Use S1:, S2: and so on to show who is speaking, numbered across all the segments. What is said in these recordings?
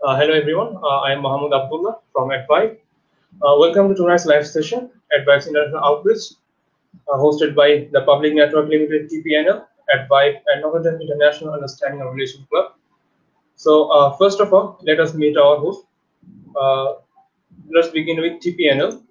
S1: Hello everyone, I am Mohammed Abdullah from Advice. Welcome to tonight's live session, Advice International Outreach, hosted by the Public Network Limited TPNL, Advice and Notre Dame International Understanding and Relation Club. So first of all, let us meet our host. Let's begin with TPNL.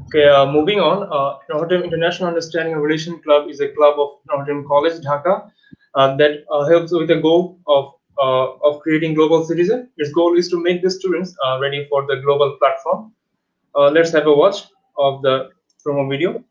S1: Okay, moving on, Notre Dame International Understanding and Relation Club is a club of Notre Dame College, Dhaka, that helps with the goal of creating global citizens. Its goal is to make the students ready for the global platform. Let's have a watch of the promo video.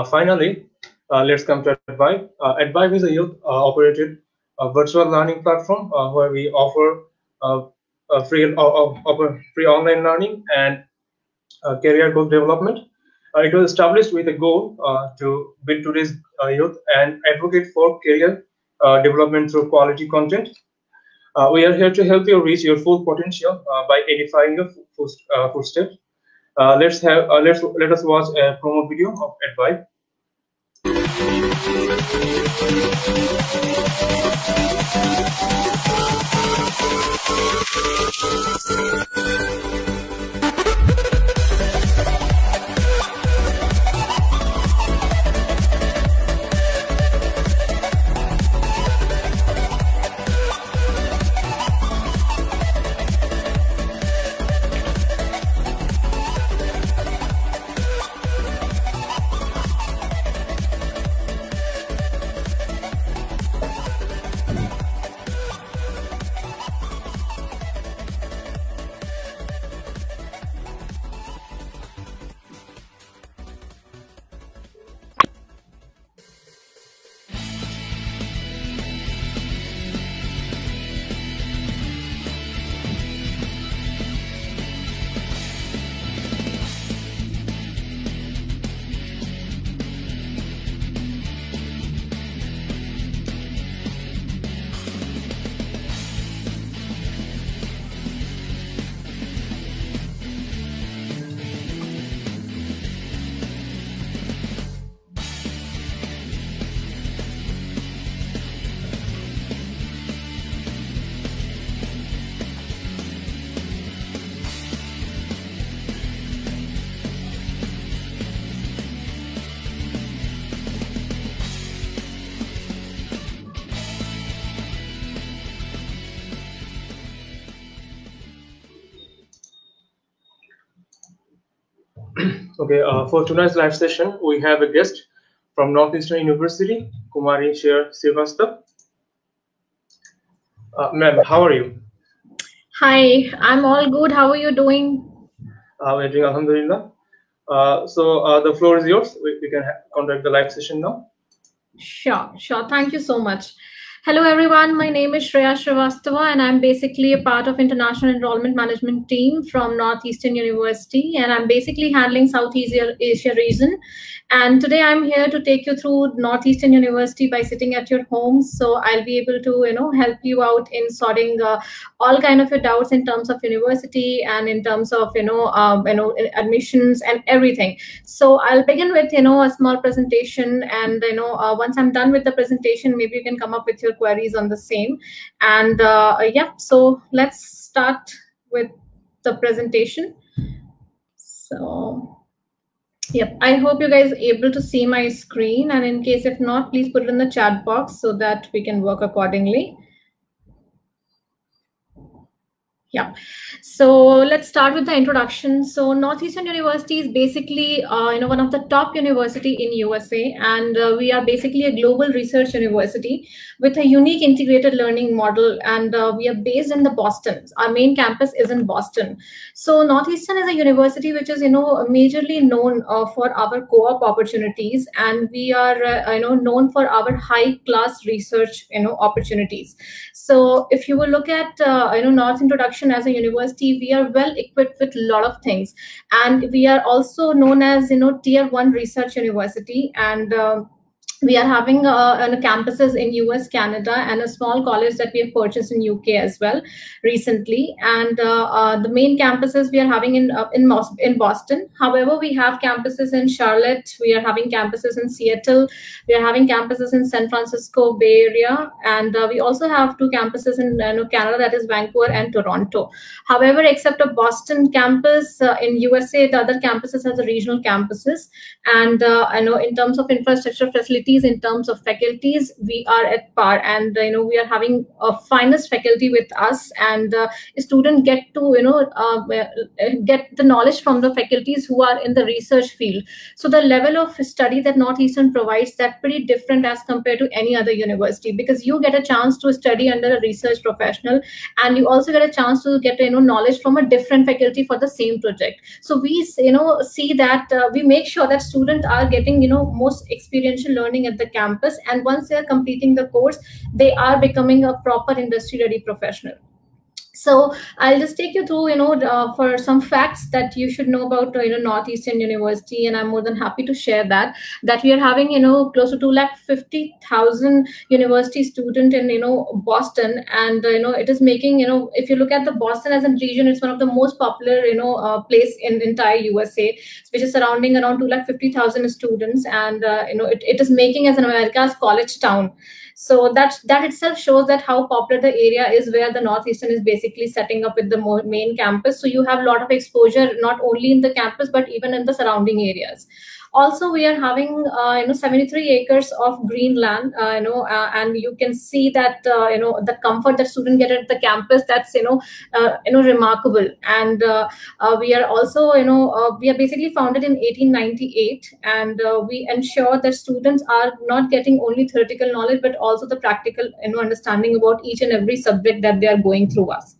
S1: Finally, let's come to Advive. Advive is a youth-operated virtual learning platform where we offer free online learning and career growth development. It was established with a goal to build today's youth and advocate for career development through quality content. We are here to help you reach your full potential by identifying your footsteps. Let us watch a promo video of Advive. Okay, for tonight's live session, we have a guest from Northeastern University, Kumari Srivastava. Ma'am, how are you?
S2: Hi, I'm all good. How are you doing?
S1: We're doing Alhamdulillah. So the floor is yours. We can conduct the live session now.
S2: Sure. Thank you so much. Hello, everyone. My name is Shreya Srivastava, and I'm basically a part of International Enrollment Management team from Northeastern University, and I'm basically handling Southeast Asia region. And today I'm here to take you through Northeastern University by sitting at your home. So I'll be able to, help you out in sorting all kind of your doubts in terms of university and in terms of, admissions and everything. So I'll begin with, a small presentation, and once I'm done with the presentation, maybe you can come up with your queries on the same. And so let's start with the presentation. So yep, I hope you guys are able to see my screen, and in case if not, please put it in the chat box so that we can work accordingly. Yeah, so let's start with the introduction. So Northeastern University is basically, one of the top university in USA, and we are basically a global research university with a unique integrated learning model, and we are based in the Boston. Our main campus is in Boston. So Northeastern is a university which is, majorly known for our co-op opportunities, and we are, known for our high-class research, opportunities. So if you will look at, North Introduction as a university, we are well equipped with a lot of things, and we are also known as tier 1 research university, and we are having campuses in US, Canada, and a small college that we have purchased in UK as well recently. And the main campuses we are having in Boston. However, we have campuses in Charlotte, we are having campuses in Seattle, we are having campuses in San Francisco Bay Area, and we also have 2 campuses in Canada, that is Vancouver and Toronto. However, except a Boston campus in USA, the other campuses are the regional campuses. And I know in terms of infrastructure facilities, facilities, in terms of faculties, we are at par, and we are having a finest faculty with us, and students get to get the knowledge from the faculties who are in the research field. So the level of study that Northeastern provides, that pretty different as compared to any other university, because you get a chance to study under a research professional, and you also get a chance to get knowledge from a different faculty for the same project. So we see that we make sure that students are getting most experiential learning at the campus, and once they are completing the course, they are becoming a proper industry ready professional. So I'll just take you through, for some facts that you should know about, Northeastern University, and I'm more than happy to share that we are having, close to 250,000 university student in, Boston, and it is making, if you look at the Boston as a region, it's one of the most popular, place in entire USA, which is surrounding around 250,000 students, and it is making as an America's college town. So that itself shows that how popular the area is, where the Northeastern is basically setting up with the main campus. So you have a lot of exposure, not only in the campus, but even in the surrounding areas. Also, we are having 73 acres of green land, and you can see that the comfort that students get at the campus, that's remarkable. And we are also we are basically founded in 1898, and we ensure that students are not getting only theoretical knowledge, but also the practical understanding about each and every subject that they are going through us.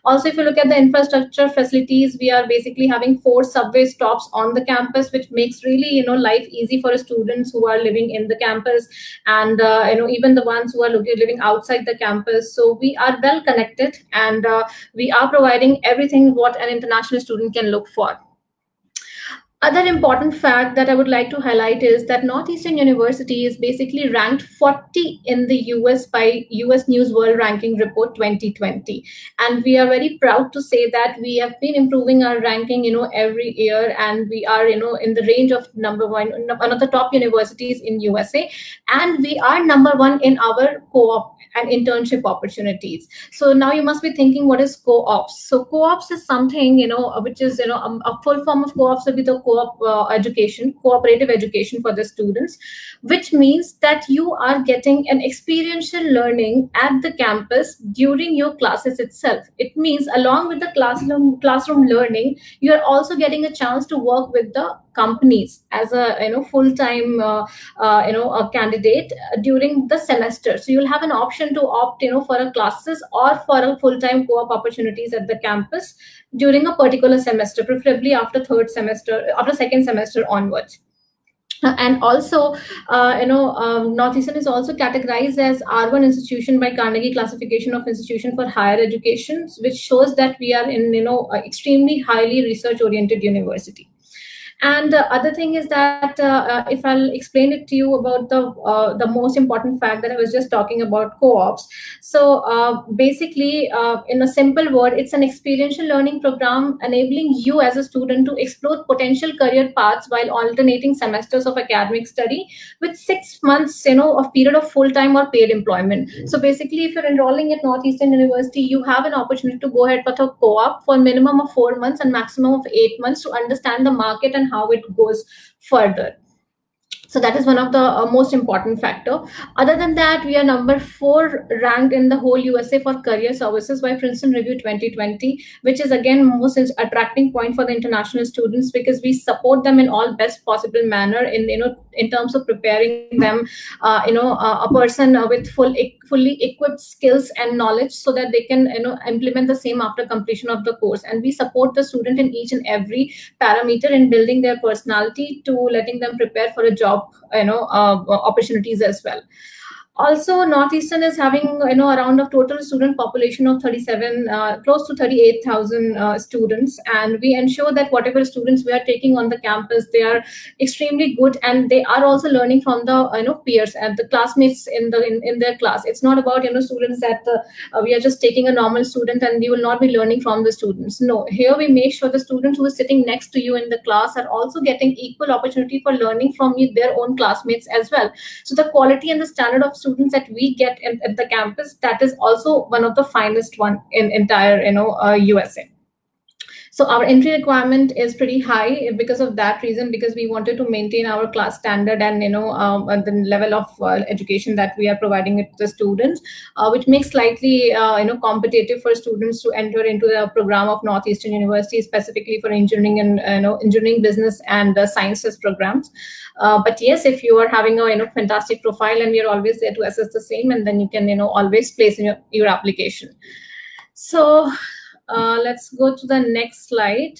S2: Also, if you look at the infrastructure facilities, we are basically having 4 subway stops on the campus, which makes really life easy for students who are living in the campus, and even the ones who are living outside the campus. So we are well connected, and we are providing everything what an international student can look for. Other important fact that I would like to highlight is that Northeastern University is basically ranked 40 in the US by US News World Ranking Report 2020. And we are very proud to say that we have been improving our ranking, every year, and we are, in the range of number 1, one of the top universities in USA. And we are number 1 in our co-op and internship opportunities. So now you must be thinking, what is co-ops? So co-ops is something, which is, a full form of co-ops will be the cooperative education for the students, which means that you are getting an experiential learning at the campus during your classes itself. It means along with the classroom learning, you are also getting a chance to work with the companies as a full-time a candidate during the semester. So you'll have an option to opt for a classes or for a full-time co-op opportunities at the campus during a particular semester, preferably after second semester onwards. And also, Northeastern is also categorized as R1 institution by Carnegie Classification of Institution for Higher Education, which shows that we are in extremely highly research-oriented university. And the other thing is that if I'll explain it to you about the most important fact that I was just talking about co-ops. So basically, in a simple word, it's an experiential learning program enabling you as a student to explore potential career paths while alternating semesters of academic study with 6 months, of period of full-time or paid employment. So basically, if you're enrolling at Northeastern University, you have an opportunity to go ahead with a co-op for minimum of 4 months and maximum of 8 months to understand the market and how it goes further. So that is one of the most important factor. Other than that, we are number 4 ranked in the whole USA for career services by Princeton Review 2020, which is again most attracting point for the international students, because we support them in all best possible manner in terms of preparing them, a person with fully equipped skills and knowledge so that they can implement the same after completion of the course. And we support the student in each and every parameter in building their personality to letting them prepare for a job opportunities as well. Also, Northeastern is having around a total student population of 37, close to 38,000 students, and we ensure that whatever students we are taking on the campus, they are extremely good, and they are also learning from the peers and the classmates in their class. It's not about students that we are just taking a normal student and we will not be learning from the students. No, here we make sure the students who are sitting next to you in the class are also getting equal opportunity for learning from their own classmates as well. So the quality and the standard of students that we get at the campus, that is also one of the finest one in entire USA. So our entry requirement is pretty high because of that reason, because we wanted to maintain our class standard and the level of education that we are providing it to the students, which makes slightly competitive for students to enter into the program of Northeastern University, specifically for engineering and engineering, business, and sciences programs. But yes, if you are having a fantastic profile, and we are always there to assess the same, and then you can always place in your application. So let's go to the next slide.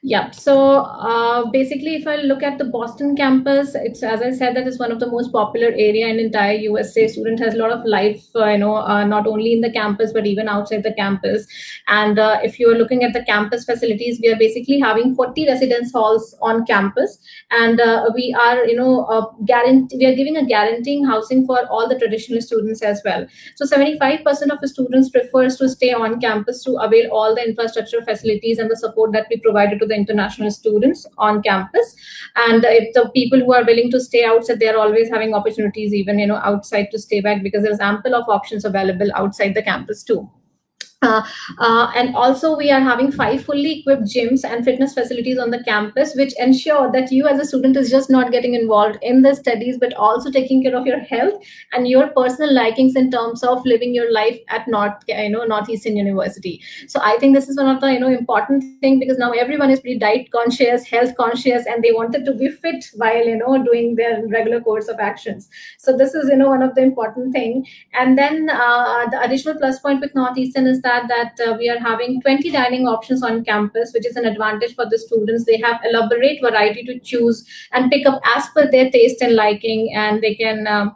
S2: Yeah, so basically, if I look at the Boston campus, it's, as I said, that is one of the most popular area in entire USA. Student has a lot of life, not only in the campus, but even outside the campus. And if you're looking at the campus facilities, we are basically having 40 residence halls on campus. And we are, we are giving a guaranteeing housing for all the traditional students as well. So 75% of the students prefers to stay on campus to avail all the infrastructure facilities and the support that we provided to the international students on campus. And if the people who are willing to stay outside, they are always having opportunities even outside to stay back, because there's ample of options available outside the campus too. And also we are having 5 fully equipped gyms and fitness facilities on the campus, which ensure that you as a student is just not getting involved in the studies, but also taking care of your health and your personal likings in terms of living your life at Northeastern University. So I think this is one of the important thing, because now everyone is pretty diet conscious, health conscious, and they wanted to be fit while doing their regular course of actions. So this is one of the important thing. And then the additional plus point with Northeastern is that we are having 20 dining options on campus, which is an advantage for the students. They have elaborate variety to choose and pick up as per their taste and liking, and they can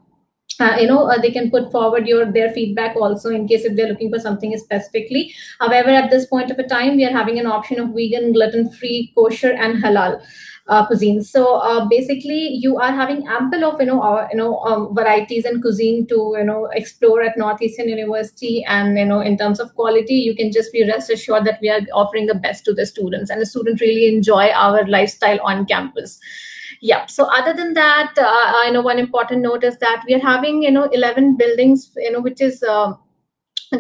S2: they can put forward their feedback also in case if they're looking for something specifically. However, at this point of a time, we are having an option of vegan, gluten-free, kosher, and halal cuisine. So basically, you are having ample of varieties and cuisine to explore at Northeastern University. And in terms of quality, you can just be rest assured that we are offering the best to the students, and the students really enjoy our lifestyle on campus. Yeah. So other than that, one important note is that we are having 11 buildings which is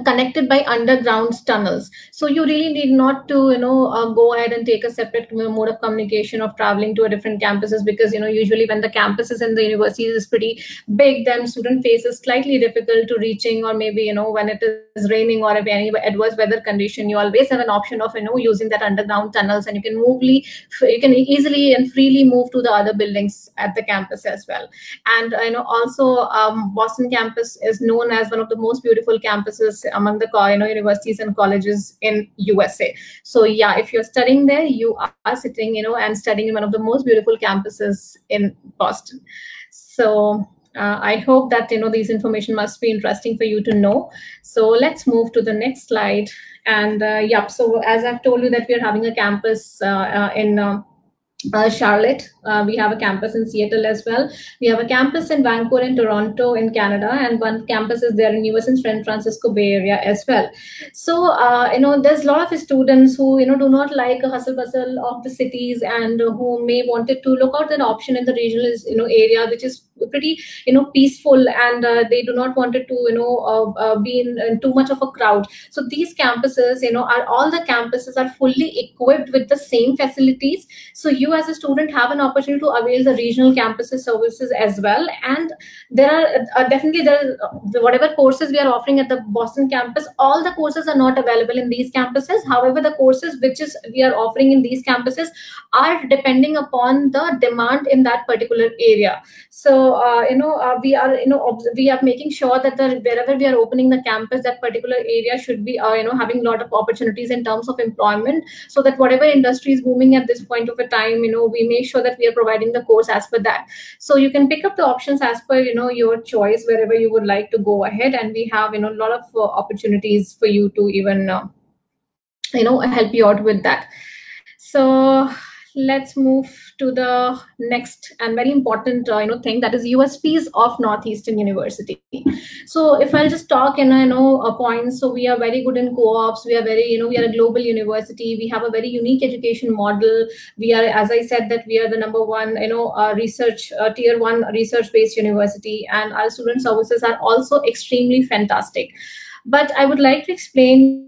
S2: connected by underground tunnels. So you really need not to go ahead and take a separate mode of communication of traveling to a different campuses, because usually when the campuses in the universities is pretty big, then student faces slightly difficult to reaching, or maybe when it is raining or if any adverse weather condition, you always have an option of using that underground tunnels, and you can easily and freely move to the other buildings at the campus as well. And also Boston campus is known as one of the most beautiful campuses among the universities and colleges in USA. So yeah, if you're studying there, you are sitting and studying in one of the most beautiful campuses in Boston. So I hope that these information must be interesting for you to know. So let's move to the next slide. And so as I've told you that we are having a campus in Charlotte. We have a campus in Seattle as well. We have a campus in Vancouver and Toronto in Canada, and one campus is there in US and San Francisco Bay Area as well. So there's a lot of students who do not like a hustle bustle of the cities, and who may wanted to look out an option in the regional area which is pretty peaceful, and they do not wanted to be in too much of a crowd. So these campuses are all the campuses are fully equipped with the same facilities. So you as a student have an opportunity to avail the regional campuses services as well. And there are definitely whatever courses we are offering at the Boston campus, all the courses are not available in these campuses. However, the courses we are offering in these campuses are depending upon the demand in that particular area. So we are making sure that wherever we are opening the campus, that particular area should be having a lot of opportunities in terms of employment, so that whatever industry is booming at this point of a time, we make sure that we are providing the course as per that. So you can pick up the options as per your choice wherever you would like to go ahead, and we have a lot of opportunities for you to even help you out with that. So let's move to the next and very important thing, that is USPs of Northeastern University. So if I'll just talk points, so we are very good in co-ops. We are very we are a global university. We have a very unique education model. We are, as I said, that we are the number one research tier 1 research based university, and our student services are also extremely fantastic. But I would like to explain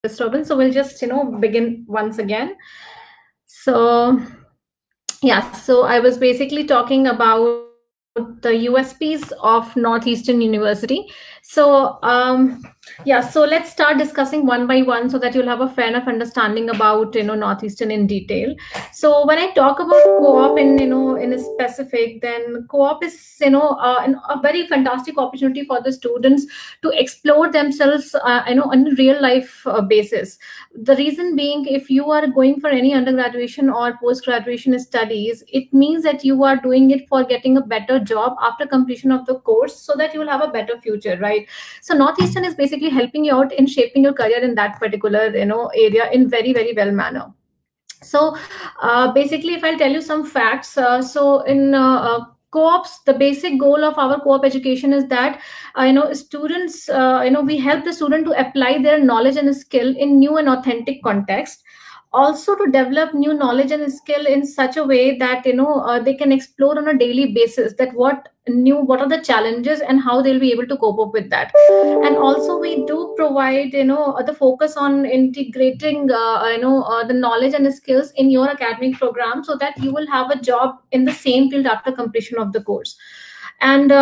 S2: disturbance. So we'll just, begin once again. So, yeah, so I was basically talking about the USPs of Northeastern University. So, yeah, so let's start discussing one by one so that you'll have a fair enough understanding about, Northeastern in detail. So when I talk about co-op in a specific, then co-op is, a very fantastic opportunity for the students to explore themselves, on a real life basis. The reason being, if you are going for any undergraduation or post-graduation studies, it means that you are doing it for getting a better job after completion of the course so that you will have a better future, right? So Northeastern is basically helping you out in shaping your career in that particular, area in very, very well manner. So basically, if I'll tell you some facts, so in co-ops, the basic goal of our co-op education is that students, we help the student to apply their knowledge and skill in new and authentic context, also to develop new knowledge and skill in such a way that they can explore on a daily basis that what are the challenges and how they'll be able to cope up with that. And also we do provide the focus on integrating the knowledge and skills in your academic program so that you will have a job in the same field after completion of the course. And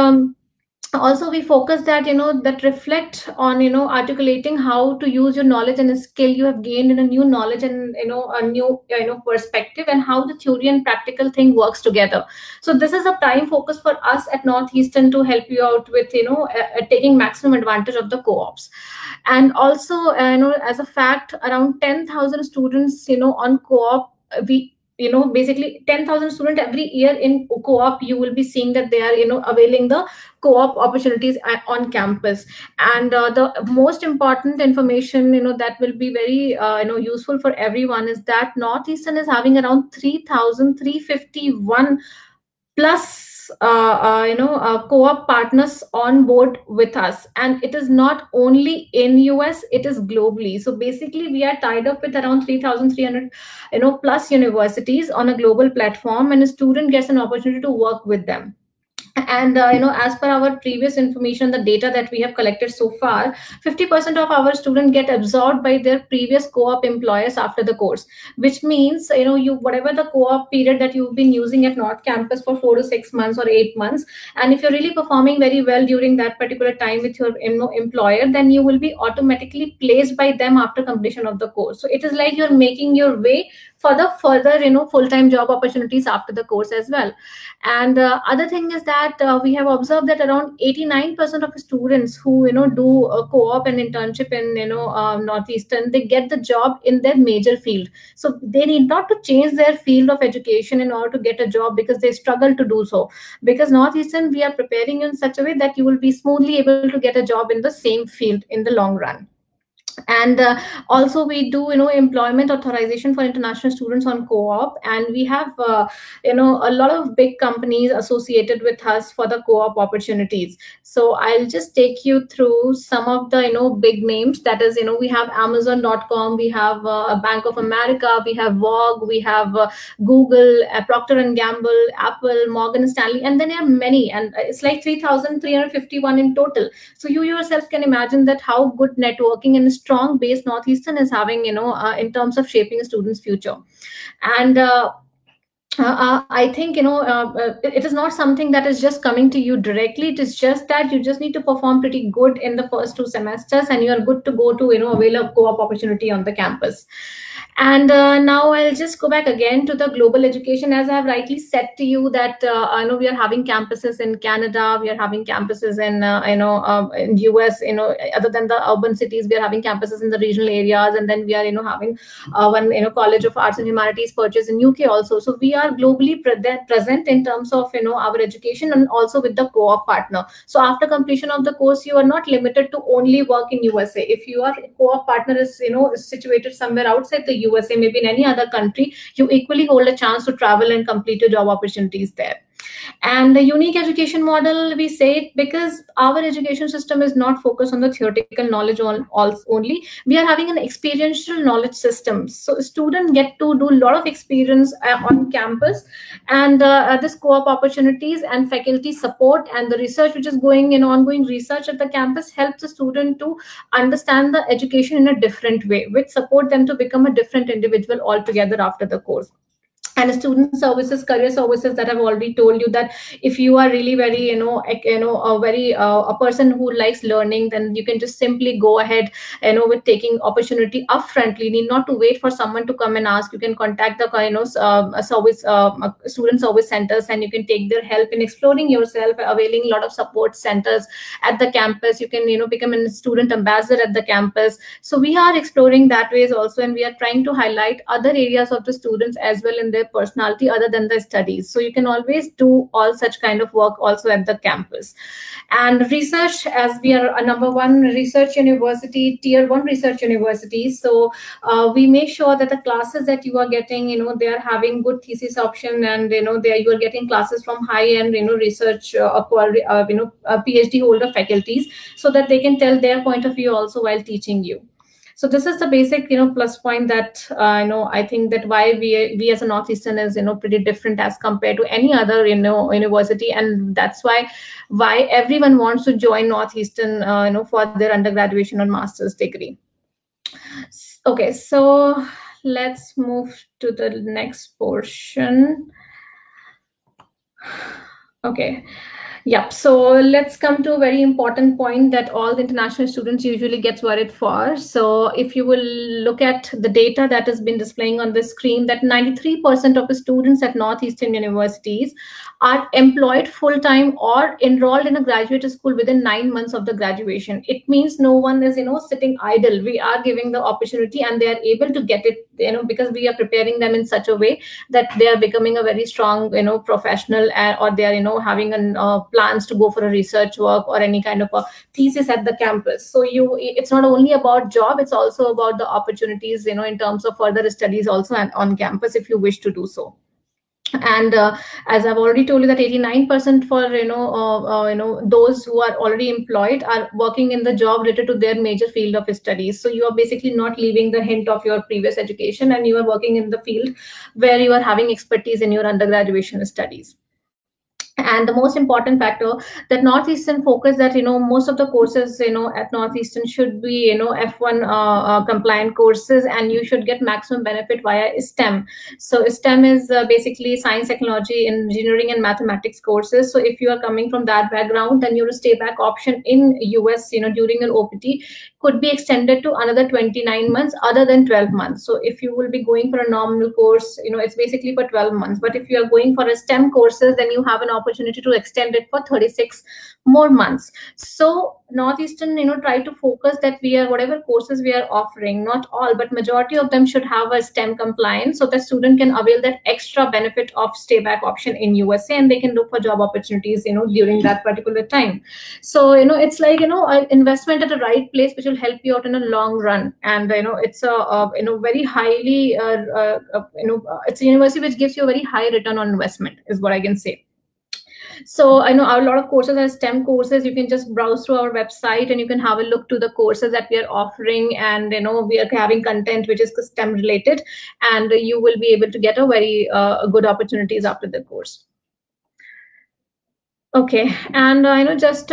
S2: also we focus that that reflect on articulating how to use your knowledge and skill you have gained in a new knowledge and a new perspective, and how the theory and practical thing works together. So this is a prime focus for us at Northeastern to help you out with taking maximum advantage of the co-ops. And also as a fact, around 10,000 students on co-op, we basically 10,000 students every year in co-op, you will be seeing that they are availing the co-op opportunities on campus. And the most important information that will be very useful for everyone is that Northeastern is having around 3,351 plus co-op partners on board with us, and it is not only in US, it is globally. So basically we are tied up with around 3,300 plus universities on a global platform, and a student gets an opportunity to work with them. And as per our previous information, the data that we have collected so far, 50% of our students get absorbed by their previous co-op employers after the course, which means you whatever the co-op period that you've been using at North Campus for 4 to 6 months or 8 months, and if you're really performing very well during that particular time with your employer, then you will be automatically placed by them after completion of the course. So it is like you're making your way for the further full-time job opportunities after the course as well. And other thing is that we have observed that around 89% of students who do a co-op and internship in Northeastern, they get the job in their major field. So they need not to change their field of education in order to get a job, because they struggle to do so. Because Northeastern, we are preparing you in such a way that you will be smoothly able to get a job in the same field in the long run. And also we do employment authorization for international students on co-op, and we have a lot of big companies associated with us for the co-op opportunities. So I'll just take you through some of the big names. That is, we have Amazon.com, we have Bank of America, we have Vogue, we have Google, Procter and Gamble, Apple, Morgan Stanley, and then there are many, and it's like 3,351 in total. So you yourself can imagine that how good networking and strong base Northeastern is having in terms of shaping a student's future. And I think it is not something that is just coming to you directly. It is just that you just need to perform pretty good in the first 2 semesters, and you are good to go to avail a co-op opportunity on the campus. And now I'll just go back again to the global education. As I have rightly said to you that I know we are having campuses in Canada, we are having campuses in in US. Other than the urban cities, we are having campuses in the regional areas, and then we are having one College of Arts and Humanities purchase in UK also. So we are globally present in terms of our education, and also with the co-op partner. So after completion of the course, you are not limited to only work in USA. If your co-op partner is is situated somewhere outside the USA, maybe in any other country, you equally hold a chance to travel and complete your job opportunities there. And the unique education model, we say it because our education system is not focused on the theoretical knowledge only. We are having an experiential knowledge system. So students get to do a lot of experience on campus, and this co-op opportunities and faculty support and the research which is going in, ongoing research at the campus, helps the student to understand the education in a different way, which support them to become a different individual altogether after the course. And student services, career services, that I've already told you, that if you are really very a person who likes learning, then you can just simply go ahead with taking opportunity upfront. You need not to wait for someone to come and ask. You can contact the student service centers, and you can take their help in exploring yourself, availing a lot of support centers at the campus. You can become a student ambassador at the campus. So we are exploring that ways also, and we are trying to highlight other areas of the students as well in their personality other than the studies. So you can always do all such kind of work also at the campus. And research, as we are a number 1 research university, tier 1 research university, so we make sure that the classes that you are getting, they are having good thesis option, and you are getting classes from high end research PhD holder faculties, so that they can tell their point of view also while teaching you. So this is the basic plus point that I think that why we as a Northeastern is pretty different as compared to any other university, and that's why everyone wants to join Northeastern for their undergraduate or master's degree. Okay, so let's move to the next portion. Okay. Yeah, so let's come to a very important point that all the international students usually gets worried for. So if you will look at the data that has been displaying on the screen, that 93% of the students at Northeastern universities are employed full-time or enrolled in a graduate school within 9 months of the graduation. It means no one is sitting idle. We are giving the opportunity, and they are able to get it because we are preparing them in such a way that they are becoming a very strong professional, or they are having plans to go for a research work or any kind of a thesis at the campus. So it's not only about job, it's also about the opportunities in terms of further studies also on campus if you wish to do so. And as I've already told you, that 89% for those who are already employed are working in the job related to their major field of studies. So you are basically not leaving the hint of your previous education, and you are working in the field where you are having expertise in your undergraduate studies. And the most important factor, that Northeastern focus, that most of the courses at Northeastern should be F1 compliant courses, and you should get maximum benefit via STEM. So STEM is basically science, technology, engineering, and mathematics courses. So if you are coming from that background, then your stay back option in US during your OPT could be extended to another 29 months other than 12 months. So if you will be going for a normal course, it's basically for 12 months. But if you are going for a STEM courses, then you have an opportunity to extend it for 36 more months. So Northeastern try to focus that we are, whatever courses we are offering, not all but majority of them should have a STEM compliance, so that student can avail that extra benefit of stay back option in USA, and they can look for job opportunities during that particular time. So it's like an investment at the right place which will help you out in a long run. And it's a very highly it's a university which gives you a very high return on investment, is what I can say. So I know a lot of courses are STEM courses. You can just browse through our website and you can have a look to the courses that we are offering, and we are having content which is STEM related, and you will be able to get a very good opportunities after the course. Okay, and just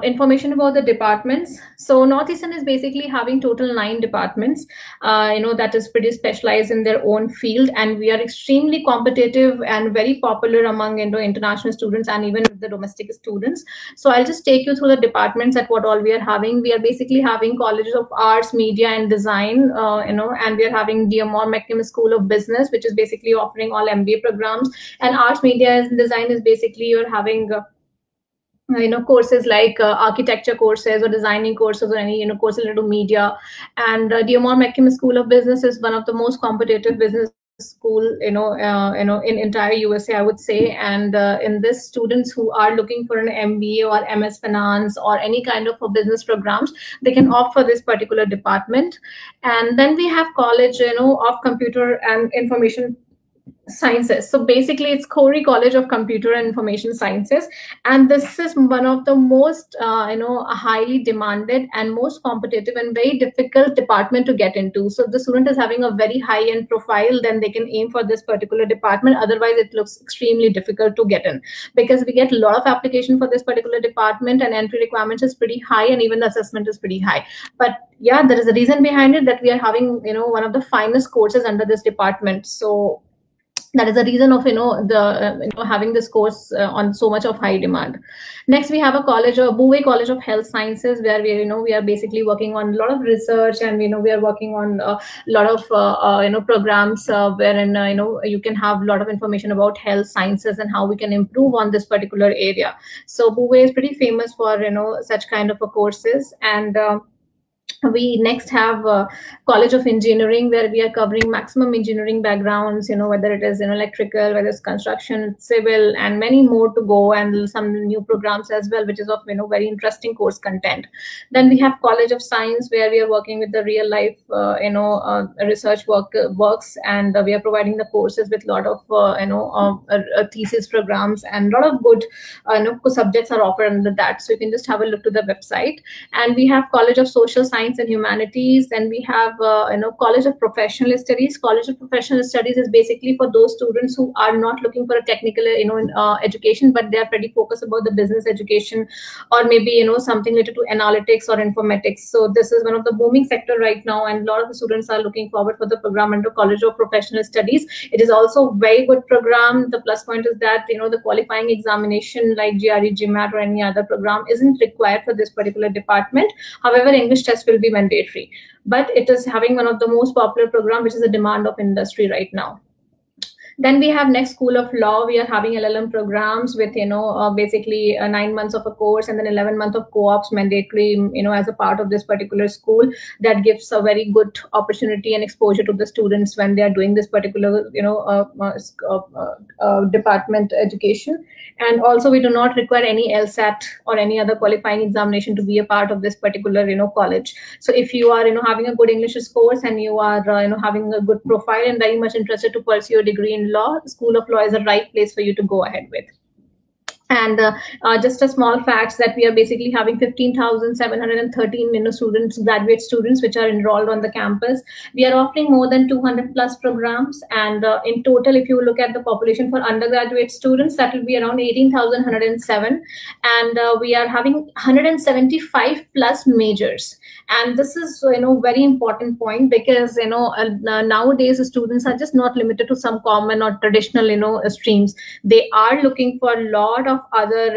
S2: information about the departments. So Northeastern is basically having total 9 departments, that is pretty specialized in their own field, and we are extremely competitive and very popular among international students and even with the domestic students. So I'll just take you through the departments at what all we are having. We are basically having colleges of arts, media, and design, and we are having Dearmore McKim School of Business, which is basically offering all MBA programs, and arts, media, and design is basically you're having courses like architecture courses or designing courses or any courses related to media. And Dearmore McKim School of Business is one of the most competitive business school in entire USA, I would say. And in this, students who are looking for an MBA or MS Finance or any kind of business programs, they can opt for this particular department. And then we have College of Computer and Information Sciences. So basically, it's Khoury College of Computer and Information Sciences, and this is one of the most, highly demanded and most competitive and very difficult department to get into. So the student is having a very high-end profile, then they can aim for this particular department. Otherwise, it looks extremely difficult to get in, because we get a lot of application for this particular department, and entry requirements is pretty high, and even the assessment is pretty high. But yeah, there is a reason behind it, that we are having one of the finest courses under this department. So that is the reason of having this course on so much of high demand. Next, we have a college, Bouvet College of Health Sciences, where we are basically working on a lot of research, and we are working on a lot of programs wherein you can have a lot of information about health sciences and how we can improve on this particular area. So Bouvet is pretty famous for such kind of courses. And we next have College of Engineering, where we are covering maximum engineering backgrounds, whether it is electrical, whether it's construction, civil, and many more to go, and some new programs as well, which is of very interesting course content. Then we have College of Science, where we are working with the real life research works, and we are providing the courses with a lot of thesis programs, and a lot of good subjects are offered under that. So you can just have a look to the website. And we have College of Social Science and Humanities, and we have College of Professional Studies. College of Professional Studies is basically for those students who are not looking for a technical education, but they are pretty focused about the business education, or maybe something related to analytics or informatics. So this is one of the booming sector right now, and a lot of the students are looking forward for the program under College of Professional Studies. It is also a very good program. The plus point is that the qualifying examination like GRE, GMAT, or any other program isn't required for this particular department. However, English test will be mandatory, but it is having one of the most popular program, which is a demand of industry right now. Then we have next School of Law. We are having LLM programs with basically 9 months of a course, and then 11 months of co-ops mandatory as a part of this particular school. That gives a very good opportunity and exposure to the students when they are doing this particular department education. And also, we do not require any LSAT or any other qualifying examination to be a part of this particular college. So if you are having a good English course, and you are having a good profile and very much interested to pursue your degree in law, School of Law is the right place for you to go ahead with. And just a small fact that we are basically having 15,713 students, graduate students, which are enrolled on the campus. We are offering more than 200 plus programs, and in total, if you look at the population for undergraduate students, that will be around 18,107, and we are having 175 plus majors. And this is very important point, because nowadays the students are just not limited to some common or traditional streams. They are looking for a lot of other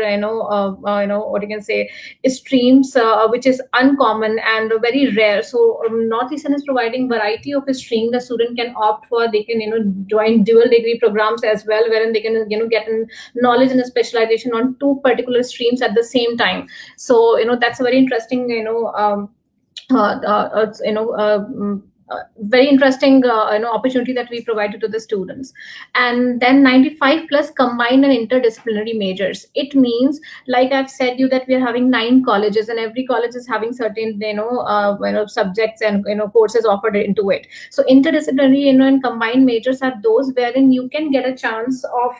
S2: what you can say streams, which is uncommon and very rare. So Northeastern is providing variety of a stream the student can opt for. They can join dual degree programs as well, wherein they can get knowledge and a specialization on 2 particular streams at the same time. So that's a very interesting very interesting opportunity that we provided to the students. And then 95 plus combined and interdisciplinary majors. It means, like I've said you, that we are having 9 colleges, and every college is having certain subjects and courses offered into it. So interdisciplinary and combined majors are those wherein you can get a chance of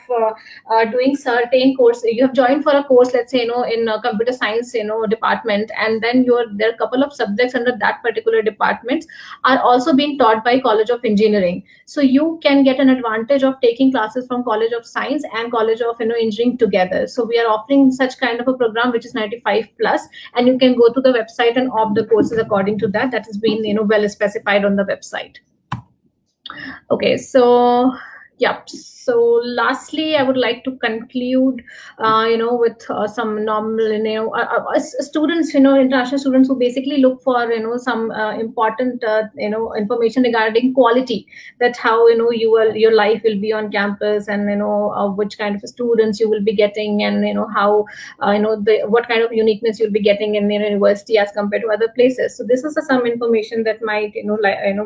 S2: doing certain course. You have joined for a course, let's say in computer science department, and then there are a couple of subjects under that particular department are also being taught by College of Engineering. So you can get an advantage of taking classes from College of Science and College of Engineering together. So we are offering such kind of a program, which is 95 plus, and you can go to the website and opt the courses according to that. That has been well specified on the website. Okay, so yeah. So lastly, I would like to conclude, with some normal, students, international students who basically look for, some important, information regarding quality, that how, your life will be on campus, and, which kind of students you will be getting, and, how, what kind of uniqueness you'll be getting in university as compared to other places. So this is some information that might,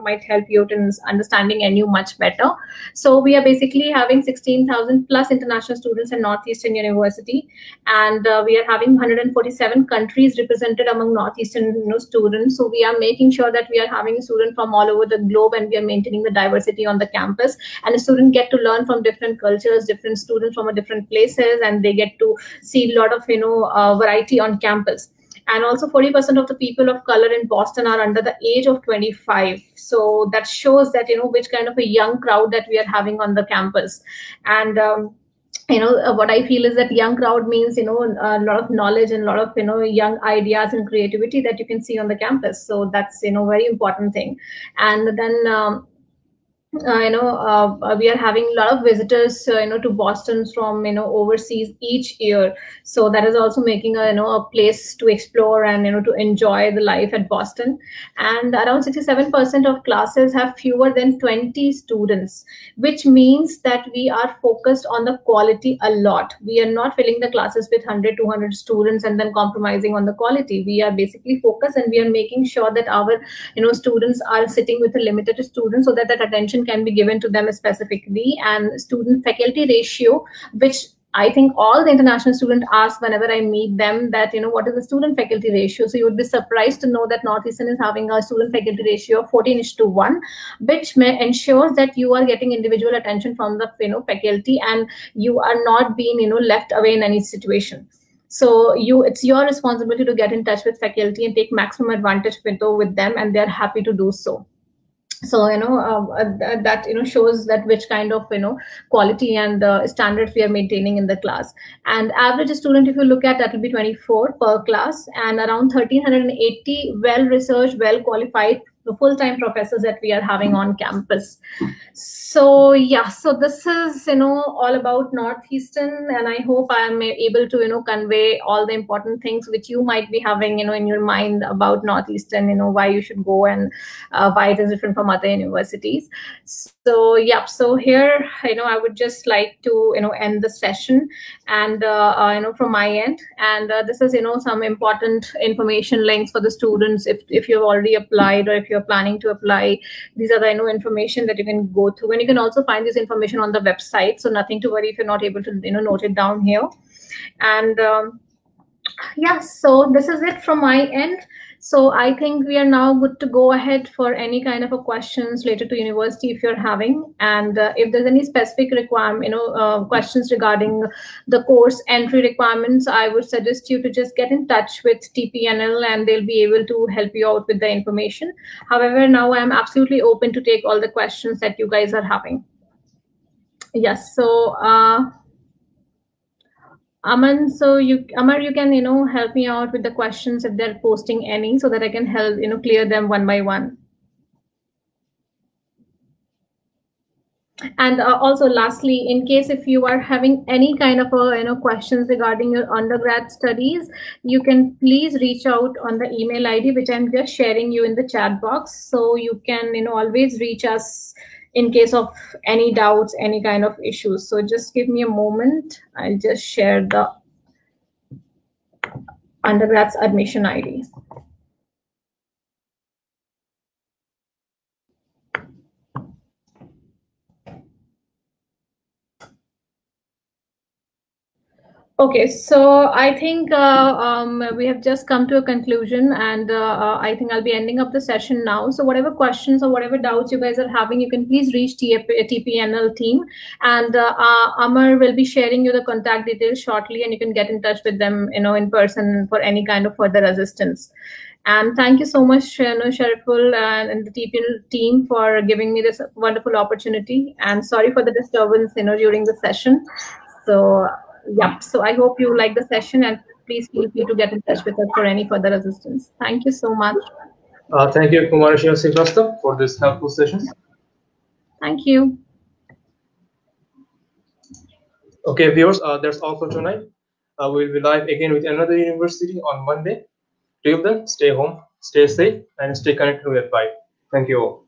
S2: might help you in understanding NU much better. So we are basically having 16,000 plus international students in Northeastern University, and we are having 147 countries represented among Northeastern students. So we are making sure that we are having a student from all over the globe, and we are maintaining the diversity on the campus. And a student get to learn from different cultures, different students from different places, and they get to see a lot of variety on campus. And also 40% of the people of color in Boston are under the age of 25. So that shows that, which kind of a young crowd that we are having on the campus. And, what I feel is that young crowd means, a lot of knowledge and a lot of, young ideas and creativity that you can see on the campus. So that's, very important thing. And then, we are having a lot of visitors, to Boston from, overseas each year. So that is also making a place to explore and, to enjoy the life at Boston. And around 67% of classes have fewer than 20 students, which means that we are focused on the quality a lot. We are not filling the classes with 100, 200 students and then compromising on the quality. We are basically focused, and we are making sure that our, students are sitting with a limited students, so that that attention can be given to them specifically. And student faculty ratio, which I think all the international students ask whenever I meet them, that what is the student faculty ratio. So you would be surprised to know that Northeastern is having a student faculty ratio of 14:1, which ensures that you are getting individual attention from the faculty, and you are not being left away in any situation. So it's your responsibility to get in touch with faculty and take maximum advantage with them, and they're happy to do so. So that shows that which kind of quality and standards we are maintaining in the class. And average student, if you look at, that will be 24 per class, and around 1,380 well researched, well qualified full-time professors that we are having on campus. So yeah, so this is all about Northeastern, and I hope I am able to convey all the important things which you might be having in your mind about Northeastern, why you should go, and why it is different from other universities. So yeah, so here I would just like to end the session, and from my end, and this is some important information links for the students if you've already applied, or if you're planning to apply. These are the information that you can go through, and you can also find this information on the website. So nothing to worry if you're not able to note it down here. And yeah, so this is it from my end. So I think we are now good to go ahead for any kind of a questions related to university if you're having. And if there's any specific requirement, questions regarding the course entry requirements, I would suggest you to just get in touch with TPNL, and they'll be able to help you out with the information. However, now I'm absolutely open to take all the questions that you guys are having. Yes, so Aman, so Amar, you can help me out with the questions if they're posting any, so that I can help clear them one by one. And also, lastly, in case if you are having any kind of questions regarding your undergrad studies, you can please reach out on the email ID which I'm just sharing you in the chat box. So you can always reach us in case of any doubts, any kind of issues. So just give me a moment. I'll just share the undergrad's admission ID. Okay, so I think we have just come to a conclusion, and I think I'll be ending up the session now. So whatever questions or whatever doubts you guys are having, you can please reach TPNL team, and Amar will be sharing you the contact details shortly, and you can get in touch with them in person for any kind of further assistance. And thank you so much, Shariful and the TPNL team for giving me this wonderful opportunity. And sorry for the disturbance during the session. So yeah, so I hope you like the session, and please feel free to get in touch with us for any further assistance. Thank you so much.
S1: Thank you, Kumari Srivastava, for this helpful session.
S2: Thank you.
S1: Okay, viewers, that's all for tonight. We'll be live again with another university on Monday. Till then, stay home, stay safe, and stay connected with Vibe. Thank you all.